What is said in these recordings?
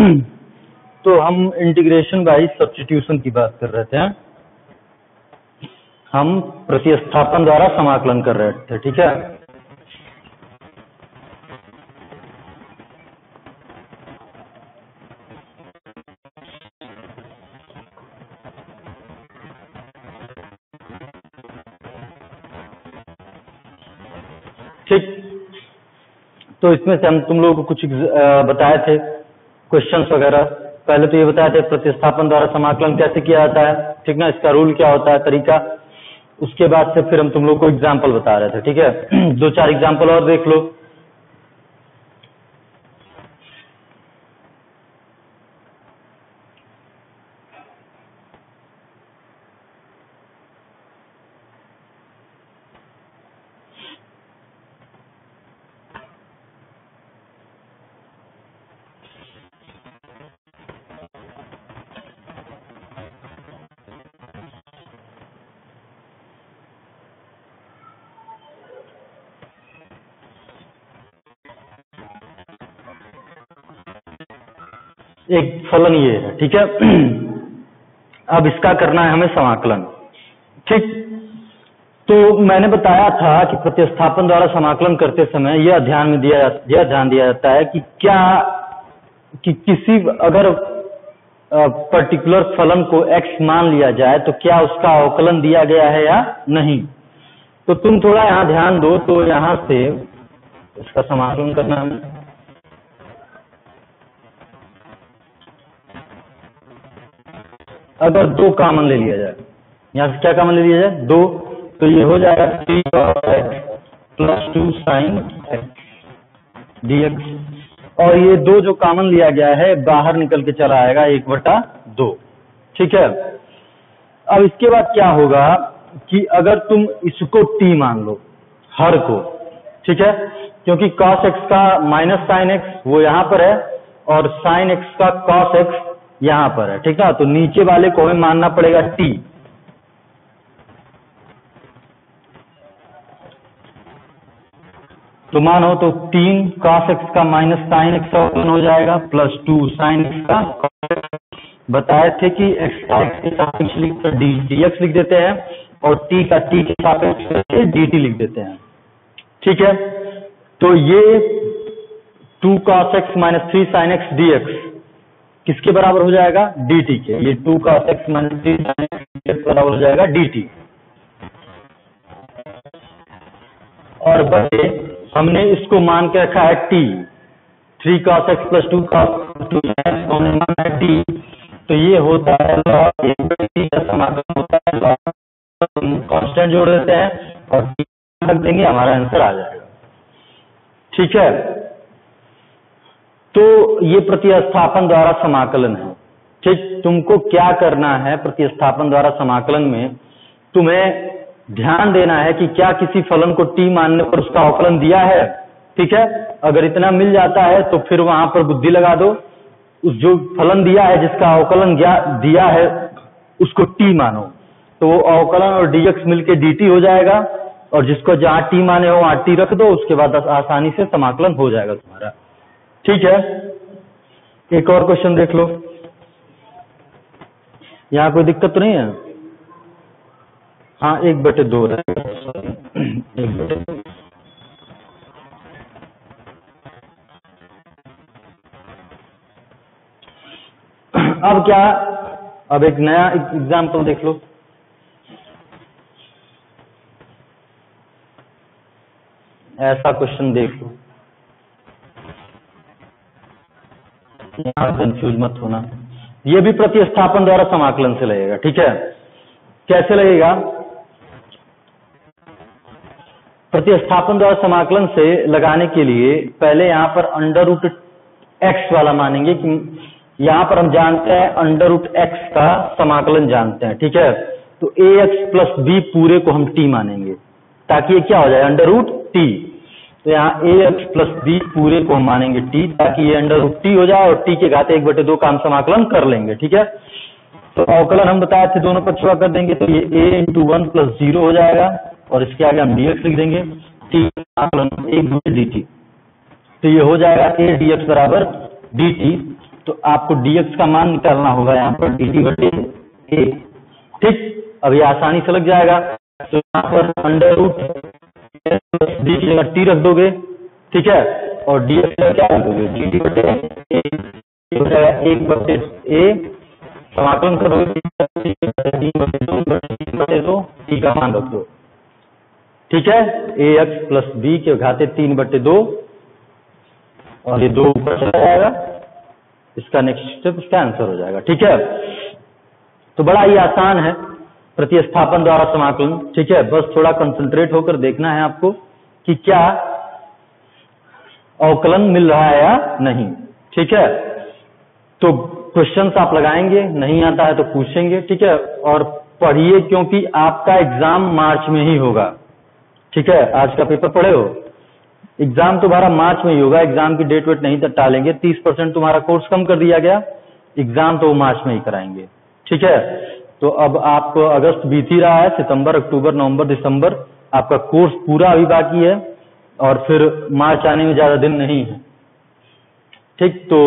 तो हम integration by substitution की बात कर रहे थे। हम प्रतिस्थापन द्वारा समाकलन कर रहे थे, ठीक है। ठीक, तो इसमें से हम तुम लोगों को कुछ बताए थे क्वेश्चंस वगैरह। पहले तो ये बताए थे प्रतिस्थापन द्वारा समाकलन कैसे किया जाता है, ठीक ना, इसका रूल क्या होता है, तरीका। उसके बाद से फिर हम तुम लोग को एग्जाम्पल बता रहे थे, ठीक है। 2-4 एग्जाम्पल और देख लो। एक फलन ये है, ठीक है। अब इसका करना है हमें समाकलन, ठीक। तो मैंने बताया था कि प्रतिस्थापन द्वारा समाकलन करते समय यह ध्यान दिया जाता है कि क्या कि किसी अगर पर्टिकुलर फलन को x मान लिया जाए तो क्या उसका अवकलन दिया गया है या नहीं। तो तुम थोड़ा यहाँ ध्यान दो, तो यहाँ से इसका समाकलन करना है। अगर 2 कॉमन ले लिया जाए, यहाँ से क्या कॉमन ले लिया जाए, 2, तो ये हो जाएगा 3 cos x plus 2 sin x dx। और ये 2 जो कॉमन लिया गया है बाहर निकल के चला आएगा 1/2, ठीक है। अब इसके बाद क्या होगा कि अगर तुम इसको t मान लो, हर को, ठीक है, क्योंकि cos x का माइनस sin x वो यहाँ पर है और sin x का cos x यहाँ पर है, ठीक है। तो नीचे वाले को हमें मानना पड़ेगा t। तो मानो तो 3 cos x का माइनस sin x हो जाएगा प्लस 2 sin x का cos x। बताए थे कि x के सापेक्ष लिखकर dx लिख देते हैं और t का t के सापेक्ष करके dt लिख देते हैं, ठीक है। तो ये 2 cos x minus 3 sin x dx किसके बराबर हो जाएगा, dt के। ये 2 cos x minus 3 sin x dx बराबर हो जाएगा dt। और बचे हमने इसको मान के रखा है t, 3 cos x plus 2 cos 2 sin x हमने माना है t। तो ये होता है log 1/t का समाकलन होता है, log कांस्टेंट जोड़ देते हैं और t रख देंगे, हमारा आंसर आ जाएगा, ठीक है। तो ये प्रतिस्थापन द्वारा समाकलन है, ठीक। तुमको क्या करना है प्रतिस्थापन द्वारा समाकलन में, तुम्हें ध्यान देना है कि क्या किसी फलन को t मानने पर उसका अवकलन दिया है, ठीक है। अगर इतना मिल जाता है तो फिर वहां पर बुद्धि लगा दो, उस जो फलन दिया है जिसका अवकलन दिया है उसको t मानो, तो वो अवकलन और dx मिलके dt हो जाएगा। और जिसको जहां t माने हो वहां t रख दो, उसके बाद आसानी से समाकलन हो जाएगा तुम्हारा, ठीक है। एक और क्वेश्चन देख लो, यहाँ कोई दिक्कत तो नहीं है। हाँ, 1/2 रहेगा, 1/2। अब क्या, अब एक नया एग्जाम्पल देख लो। ऐसा क्वेश्चन देख लो, यहाँ कंफ्यूज मत होना। ये भी प्रतिस्थापन द्वारा समाकलन से लगेगा, ठीक है। कैसे लगेगा, प्रतिस्थापन द्वारा समाकलन से लगाने के लिए पहले यहाँ पर √x वाला मानेंगे कि यहाँ पर हम जानते हैं √x का समाकलन जानते हैं, ठीक है। तो ax प्लस b पूरे को हम t मानेंगे ताकि ये क्या हो जाए, √t। तो यहाँ ax प्लस b पूरे को हम मानेंगे t ताकि ये √t हो जाए और t के घात 1/2 का हम समाकलन कर लेंगे, ठीक है। तो अवकलन हम बताए थे दोनों पर छुआ कर देंगे, तो ये a × 1 + 0 हो जाएगा और इसके आगे हम dx लिख देंगे, t समाकलन 1 × dt। तो ये हो जाएगा a dx बराबर dt। तो आपको dx का मान निकालना होगा यहाँ पर dt/a। ठीक, अब ये आसानी से लग जाएगा। तो यहाँ पर अंडर रूट डी की जगह टी रख दोगे, ठीक है, और dx का क्या रख दोगे dt/a, 1/a, समाकलन करोगे टी का मान रख दो, ठीक है, ax प्लस b के घाते 3/2, और ये 2 ऊपर चला जाएगा। इसका नेक्स्ट स्टेप इसका आंसर हो जाएगा। ठीक है, तो बड़ा ही आसान है प्रतिस्थापन द्वारा समाकलन। ठीक है, बस थोड़ा कंसंट्रेट होकर देखना है आपको कि क्या अवकलन मिल रहा है या नहीं। ठीक है, तो क्वेश्चंस आप लगाएंगे, नहीं आता है तो पूछेंगे। ठीक है, और पढ़िए क्योंकि आपका एग्जाम मार्च में ही होगा। ठीक है, आज का पेपर पढ़े हो, एग्जाम तुम्हारा मार्च में ही होगा। एग्जाम की डेट वेट नहीं टालेंगे, 30% तुम्हारा कोर्स कम कर दिया गया, एग्जाम तो मार्च में ही कराएंगे। ठीक है, तो अब आपको अगस्त बीत ही रहा है, सितंबर, अक्टूबर, नवंबर, दिसंबर, आपका कोर्स पूरा अभी बाकी है, और फिर मार्च आने में ज्यादा दिन नहीं है। ठीक, तो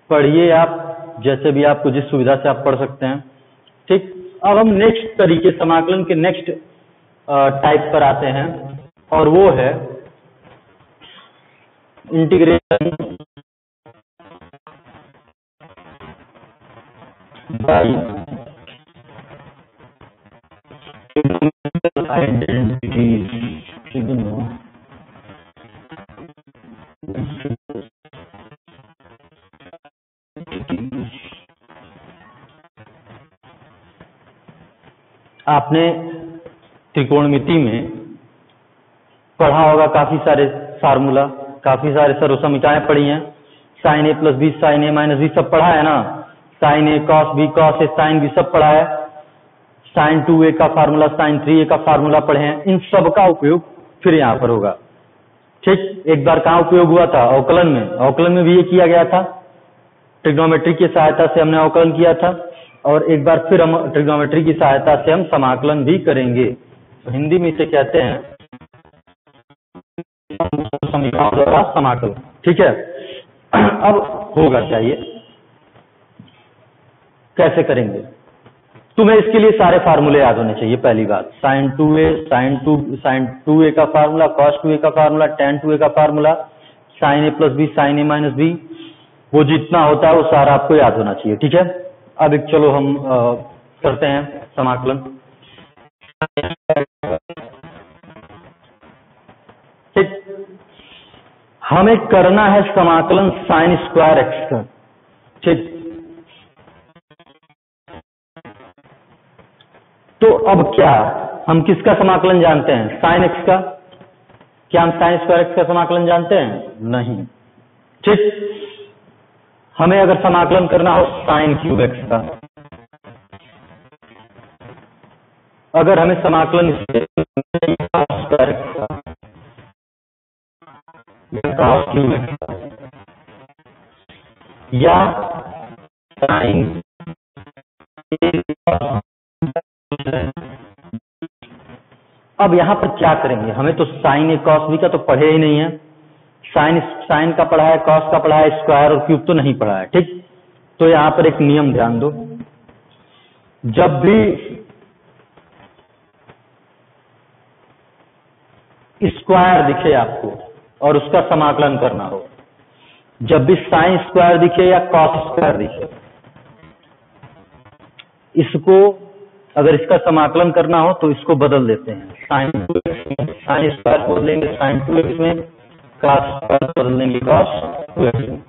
पढ़िए आप, जैसे भी आपको जिस सुविधा से आप पढ़ सकते हैं। ठीक, अब हम नेक्स्ट तरीके समाकलन के नेक्स्ट टाइप पर आते हैं, और वो है इंटीग्रेशन बाय आइडेंटिटीज। आपने त्रिकोणमिति में पढ़ा होगा काफी सारे फार्मूला, काफी सारे सर्वसमीकरणें पढ़ी हैं। साइन ए प्लस बी, साइन ए माइनस बी, सब पढ़ा है ना। Sign A cos B, cos A sine B, सब पढ़ा है। साइन 2a का फार्मूला, साइन 3a का फार्मूला पढ़े हैं। इन सब का उपयोग फिर यहाँ पर होगा। ठीक, एक बार कहाँ उपयोग हुआ था, अवकलन में। अवकलन में भी ये किया गया था, ट्रिग्नोमेट्री की सहायता से हमने अवकलन किया था, और एक बार फिर हम ट्रिग्नोमेट्री की सहायता से हम समाकलन भी करेंगे। तो हिंदी में इसे कहते हैं समीकरण द्वारा समाकलन। ठीक है, अब होगा क्या, ये कैसे करेंगे? तुम्हें इसके लिए सारे फार्मूले याद होने चाहिए। पहली बात, साइन 2a, साइन 2a का फार्मूला, कॉस 2a का फार्मूला, tan 2a का फार्मूला, साइन ए प्लस बी, साइन ए माइनस बी, वो जितना होता है वो सारा आपको याद होना चाहिए। ठीक है, अब एक चलो हम करते हैं समाकलन। ठीक, हमें करना है समाकलन साइन स्क्वायर एक्स का। ठीक, तो अब क्या हम किसका समाकलन जानते हैं? साइन एक्स का। क्या हम साइन स्क्वायर एक्स का समाकलन जानते हैं? नहीं। ठीक, हमें अगर समाकलन करना हो साइन क्यूब एक्स का, अगर हमें समाकलन स्क्वायर एक्स का क्यूब एक्स का, या साइन, अब यहां पर क्या करेंगे? हमें तो साइन ए कॉस बी का तो पढ़े ही नहीं है। साइन का पढ़ा है, कॉस का पढ़ा है, स्क्वायर और क्यूब तो नहीं पढ़ा है। ठीक, तो यहां पर एक नियम ध्यान दो, जब भी स्क्वायर दिखे आपको और उसका समाकलन करना हो, जब भी साइन स्क्वायर दिखे या कॉस स्क्वायर दिखे, इसको अगर इसका समाकलन करना हो तो इसको बदल देते हैं। साइन स्क्वायर को बदलेंगे साइन 2x में, कॉस स्क्वायर बदल देंगे कॉस 2x में,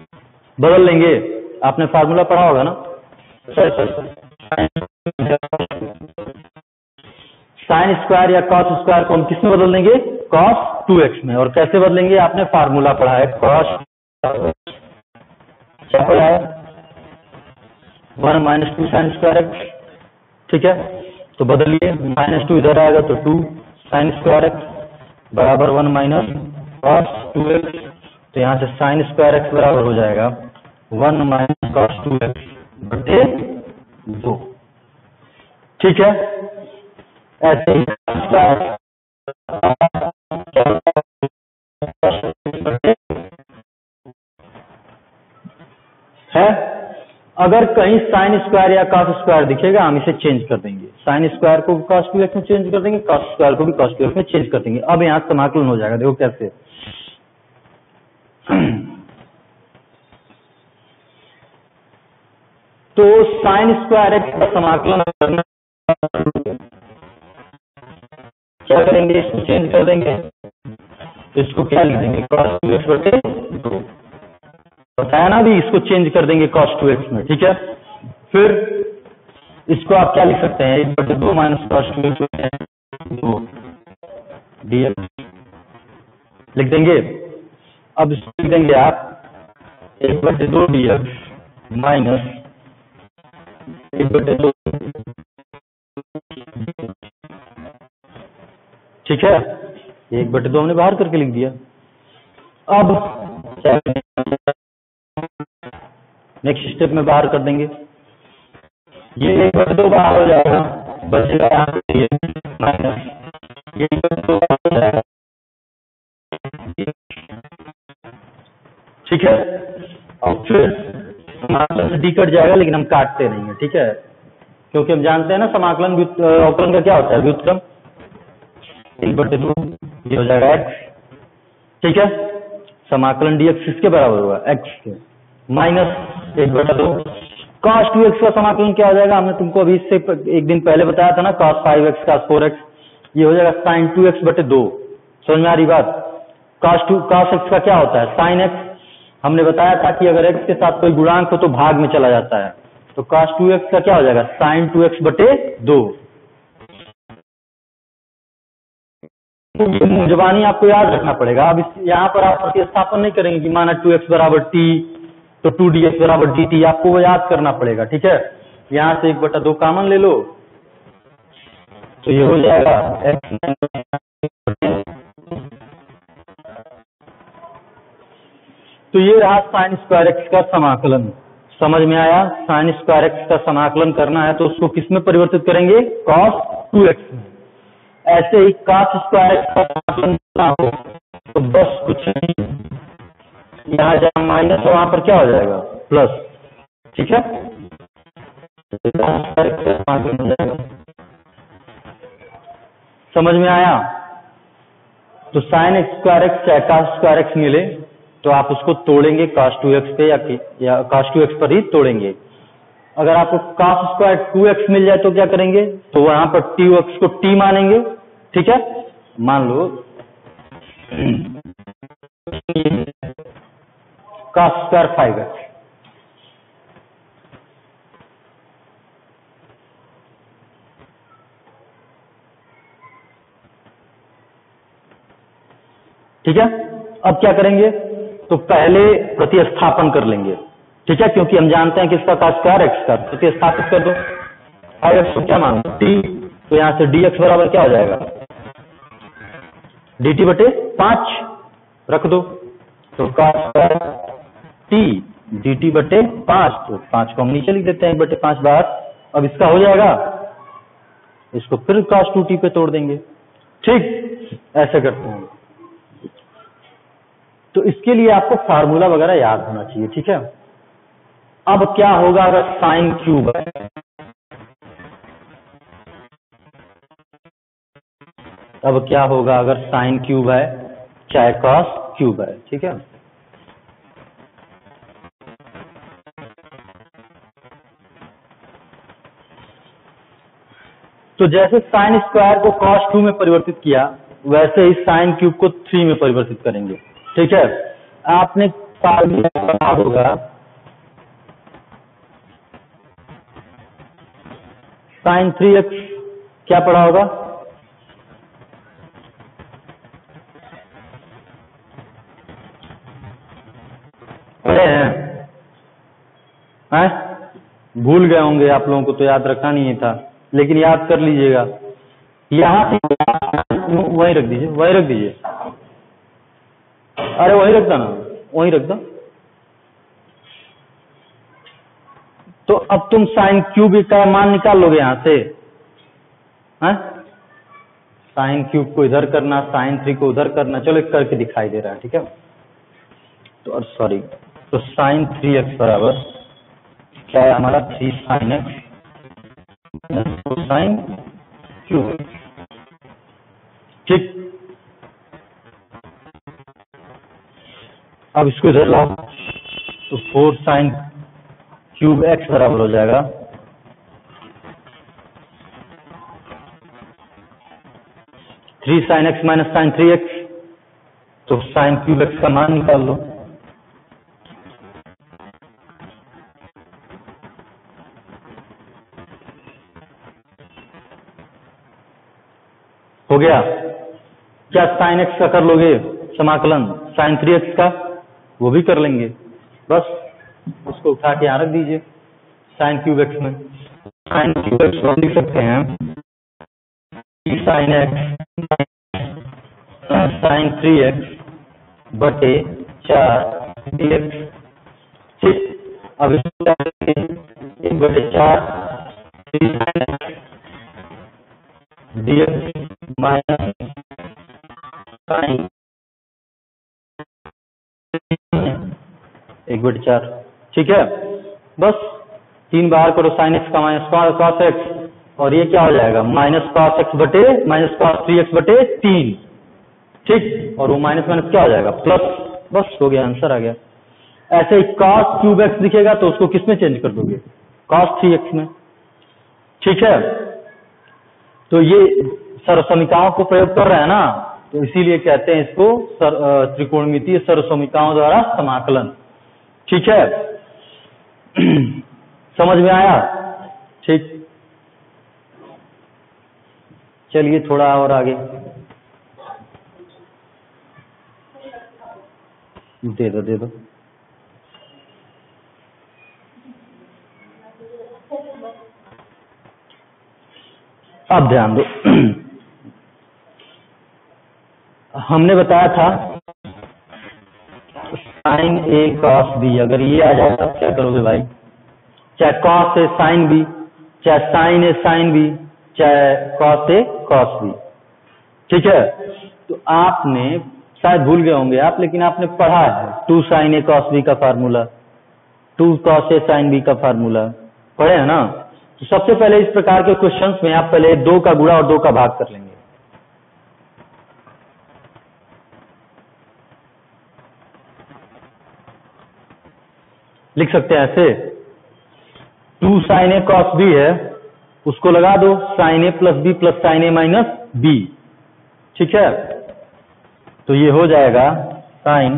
बदल लेंगे। आपने फार्मूला पढ़ा होगा ना। साइन स्क्वायर या कॉस स्क्वायर को हम किस में बदल देंगे? कॉस 2x में। और कैसे बदलेंगे? आपने फार्मूला पढ़ा है, कॉस क्या पढ़ा है? 1 - 2 साइन स्क्वायर एक्स। ठीक है, तो बदलिए, -2 इधर आएगा तो 2 साइन स्क्वायर एक्स बराबर 1 - कॉस 2x। तो यहाँ से साइन स्क्वायर एक्स बराबर हो जाएगा 1 - कॉस 2x बटे 2। ठीक है, ऐसे ही अगर कहीं साइन स्क्वायर या कॉस स्क्वायर दिखेगा हम इसे चेंज कर देंगे, साइन स्क्वायर को भी कॉस 2x में चेंज कर देंगे, कॉस स्क्वायर को भी कॉस 2x में चेंज कर देंगे। अब यहाँ समाकलन हो जाएगा, देखो कैसे। तो साइन स्क्वायर एक्स का समाकलन करना, क्या करेंगे, इसको चेंज कर देंगे, इसको क्या लिख देंगे, कॉस 2x बटे 2, बताया ना भी, इसको चेंज कर देंगे कॉस 2x में, ठीक है। फिर इसको आप क्या लिख सकते हैं, 1/2 माइनस कॉस 2x बटे 2 dx लिख देंगे। अब इसको लिख देंगे आप 1/2 dx माइनस 1/2, ठीक है, 1/2 हमने बाहर करके लिख दिया। अब नेक्स्ट स्टेप में बाहर कर देंगे, ये 1/2 बाहर हो जाएगा, बचेगा यहाँ पे माइनस ये 1/2 बाहर हो जाएगा, ठीक है। और फिर समाकलन डी कट जाएगा, लेकिन हम काटते नहीं है, ठीक है, क्योंकि हम जानते हैं ना समाकलन अवकलन का क्या होता है, व्युत्क्रम। 1/2 ये हो जाएगा x, ठीक है। समाकलन dx किसके बराबर हुआ, x के, माइनस 1/2 cos 2x का समाकलन क्या हो जाएगा, हमने तुमको अभी इससे एक दिन पहले बताया था ना, cos 5x cos 4x, ये हो जाएगा sin 2x बटे 2। समझ में आ रही बात। cos x का क्या होता है, sin x। हमने बताया था कि अगर x के साथ कोई गुणांक हो तो भाग में चला जाता है, तो cos 2x का क्या हो जाएगा, sin 2x बटे 2। जबानी आपको याद रखना पड़ेगा। अब यहाँ पर आप प्रतिस्थापन नहीं करेंगे कि माना 2x बराबर t तो 2dx बराबर dt, आपको वो याद करना पड़ेगा, ठीक है। यहाँ से 1/2 कॉमन ले लो, तो ये हो जाएगा तो ये रहा साइन स्क्वायर एक्स का समाकलन। समझ में आया। साइन स्क्वायर एक्स का समाकलन करना है तो उसको किस में परिवर्तित करेंगे, cos 2x में। ऐसे ही cos स्क्वायर एक्स का समाकलन करना हो तो बस कुछ नहीं, यहाँ जहाँ माइनस है वहां पर क्या हो जाएगा, प्लस, ठीक है। समझ में आया। तो साइन स्क्वायर एक्स चाहे cos स्क्वायर एक्स मिले तो आप उसको तोड़ेंगे cos 2x पे या cos 2x पर ही तोड़ेंगे। अगर आपको cos स्क्वायर 2x मिल जाए तो क्या करेंगे, तो वहां पर 2x को t मानेंगे, ठीक है। मान लो cos स्क्वायर 5x, ठीक है। अब क्या करेंगे, तो पहले प्रतिस्थापन कर लेंगे, ठीक है, क्योंकि हम जानते हैं कि इसका cos स्क्वायर x का, प्रतिस्थापित कर दो। 5x को क्या मानो, t, तो यहां से dx बराबर क्या हो जाएगा, dt बटे 5 रख दो, तो cos स्क्वायर t dt बटे 5, तो 5 को हम नीचे लिख देते हैं, 1/5 बाहर। अब इसका हो जाएगा, इसको फिर cos 2t पे तोड़ देंगे, ठीक, ऐसे करते हैं। तो इसके लिए आपको फार्मूला वगैरह याद होना चाहिए, ठीक है। अब क्या होगा अगर साइन क्यूब है, अब क्या होगा अगर साइन क्यूब है चाहे कॉस क्यूब है, ठीक है। तो जैसे साइन स्क्वायर को cos 2 में परिवर्तित किया, वैसे ही साइन क्यूब को 3 में परिवर्तित करेंगे, ठीक है। आपने फार्मूला पढ़ा होगा, साइन 3x क्या पढ़ा होगा, पढ़े हैं, भूल गए होंगे आप लोगों को, तो याद रखना नहीं था, लेकिन याद कर लीजिएगा। यहाँ से वहीं रख दीजिए, वहीं रख दीजिए, अरे वहीं रख दो ना, वहीं रख दो। तो अब तुम साइन क्यूब का मान निकाल लोगे यहाँ से, हैं? साइन क्यूब को इधर करना, साइन 3 को उधर करना, चलो एक करके दिखाई दे रहा है, ठीक है। तो सॉरी, तो साइन 3x बराबर क्या है हमारा 3 sin x minus 4 sin cube x. ठीक, अब इसको इधर लाओ तो 4 sin क्यूब एक्स बराबर हो जाएगा 3 sin x minus sin 3x। तो sin क्यूब एक्स का मान निकाल लो। हो गया। क्या sin x का कर लोगे समाकलन, sin 3x का वो भी कर लेंगे, बस उसको उठा के यहाँ रख दीजिए sin क्यूब एक्स में। sin क्यूब एक्स को लिख सकते हैं sin x sin 3x बटे 4 dx। ठीक, अब इसको 1 बटे 4 dx माइनस साइन 1 बटे 4। ठीक है, बस 3 बार करो sin x का माइनस cos x, और ये क्या हो जाएगा माइनस cos x बटे माइनस cos 3x बटे 3। ठीक, और वो माइनस माइनस क्या हो जाएगा प्लस, बस हो गया, आंसर आ गया। ऐसे ही cos क्यूब एक्स दिखेगा तो उसको किस में चेंज कर दोगे, cos 3x में। ठीक है, तो ये सर्वसमीकाओं को प्रयोग कर रहे हैं ना, तो इसीलिए कहते हैं इसको त्रिकोणमितीय सर्वसमीकाओं द्वारा समाकलन। ठीक है, समझ में आया? ठीक, चलिए थोड़ा और आगे दे दो। अब ध्यान दो, हमने बताया था sin a cos b, अगर ये आ जाए तब क्या करोगे भाई, चाहे cos a sin b, चाहे sin a sin b, चाहे cos a cos b। ठीक है, तो आपने शायद भूल गए होंगे आप, लेकिन आपने पढ़ा है 2 sin a cos b का formula, 2 cos a sin b का फार्मूला पढ़े है ना। तो सबसे पहले इस प्रकार के क्वेश्चंस में आप पहले 2 का गुणा और 2 का भाग कर लेंगे। लिख सकते हैं ऐसे, 2 sin a cos b है, उसको लगा दो sin a plus b plus sin a minus b। ठीक है, तो ये हो जाएगा sin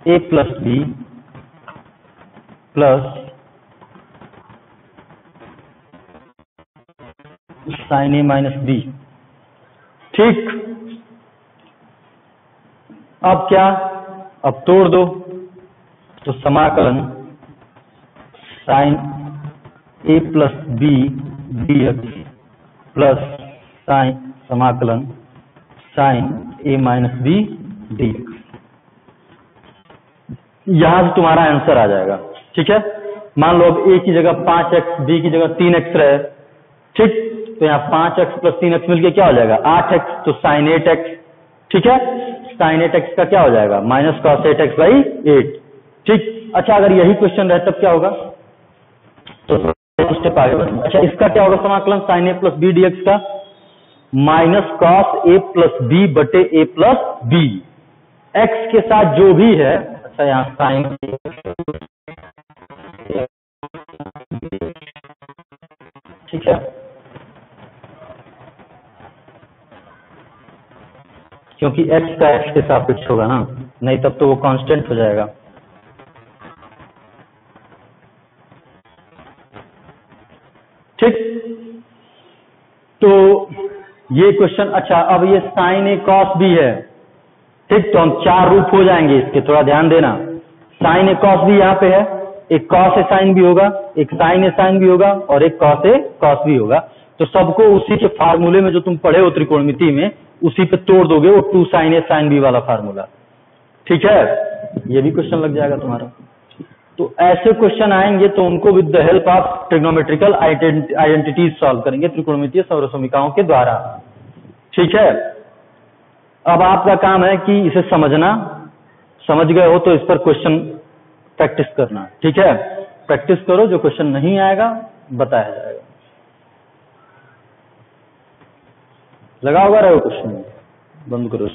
a plus b plus sin a minus b। ठीक, अब क्या, अब तोड़ दो, तो समाकलन sin a plus b dx plus sin समाकलन sin a minus b dx, यहां से तुम्हारा आंसर आ जाएगा। ठीक है, मान लो अब a की जगह 5x, b की जगह 3x रहे। ठीक, तो यहाँ 5x प्लस 3x मिलके क्या हो जाएगा 8x, तो sin 8x। ठीक है, sin 8x का क्या हो जाएगा माइनस cos 8x बाई 8। ठीक, अच्छा अगर यही क्वेश्चन रहे तब क्या होगा, तो स्टेप आगे बढ़ो। अच्छा, इसका क्या होगा समाकलन sin a plus b dx का minus cos a plus b बटे a प्लस b, x के साथ जो भी है। अच्छा, यहाँ sin, ठीक है, क्योंकि x का x के सापेक्ष होगा ना, नहीं तब तो वो कांस्टेंट हो जाएगा। ठीक, तो ये क्वेश्चन, अच्छा अब ये sin a cos b है। ठीक, तो हम 4 रूप हो जाएंगे इसके, थोड़ा ध्यान देना। sin a cos b यहाँ पे है, एक cos a sin b होगा, एक sin a sin b होगा, और एक cos a cos b होगा। तो सबको उसी के फार्मूले में जो तुम पढ़े हो त्रिकोणमिति में, उसी पे तोड़ दोगे, वो 2 sin a sin b वाला फार्मूला। ठीक है, ये भी क्वेश्चन लग जाएगा तुम्हारा। तो ऐसे क्वेश्चन आएंगे तो उनको with the help of trigonometrical identities solve करेंगे त्रिकोणमितीय सर्वसमीकाओं के द्वारा। ठीक है, अब आपका काम है कि इसे समझना, समझ गए हो तो इस पर क्वेश्चन प्रैक्टिस करना। ठीक है, प्रैक्टिस करो, जो क्वेश्चन नहीं आएगा बताया जाएगा। लगा होगा रहो क्वेश्चन, बंद करो।